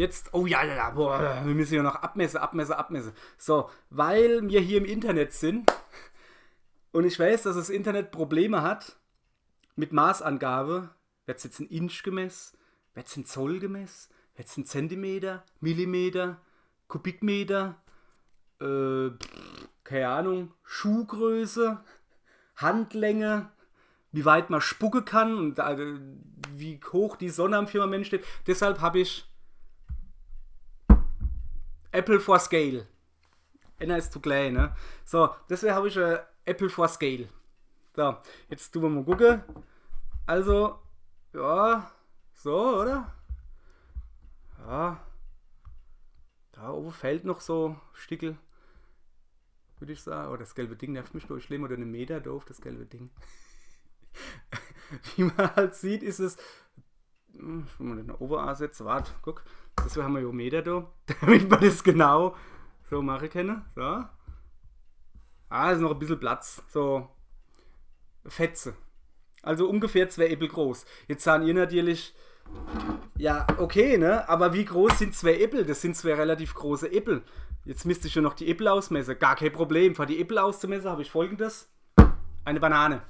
jetzt, oh ja, boah, wir müssen ja noch abmessen. So, weil wir hier im Internet sind und ich weiß, dass das Internet Probleme hat mit Maßangabe, wird es jetzt ein Inch gemessen, wird es ein Zoll gemessen, wird es ein Zentimeter, Millimeter, Kubikmeter, keine Ahnung, Schuhgröße, Handlänge, wie weit man spucken kann und wie hoch die Sonne am Firmament steht. Deshalb habe ich Apple for Scale. Einer ist zu klein, ne? So, deswegen habe ich Apple for Scale. So, jetzt tun wir mal gucken. Also, ja, so, oder? Ja. Da oben fällt noch so Stickel, würde ich sagen. Oh, das gelbe Ding nervt mich durch. Schlimm oder einen Meter doof, das gelbe Ding. Wie man halt sieht, ist es. Wenn man den oben ansetzt, warte, guck. Deswegen haben wir ja einen Meter da, damit man das genau so machen kann. So. Ist noch ein bisschen Platz. So. Fetze. Also ungefähr 2 Äpfel groß. Jetzt sagen ihr natürlich, ja, okay, ne? Aber wie groß sind 2 Äpfel? Das sind 2 relativ große Äpfel. Jetzt müsste ich schon noch die Äpfel ausmessen. Gar kein Problem. Für die Äpfel auszumessen habe ich folgendes. Eine Banane.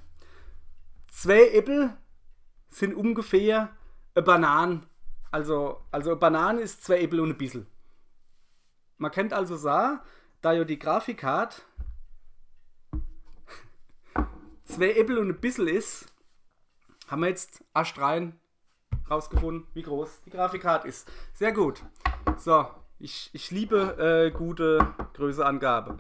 2 Äpfel sind ungefähr eine Banane. Also eine Banane ist 2 Äpfel und ein bisschen. Man könnte also sagen, da ja die Grafik hat 2 Äpfel und ein bisschen ist, haben wir jetzt astrein rausgefunden, wie groß die Grafikkarte ist. Sehr gut. So, ich liebe gute Größeangabe.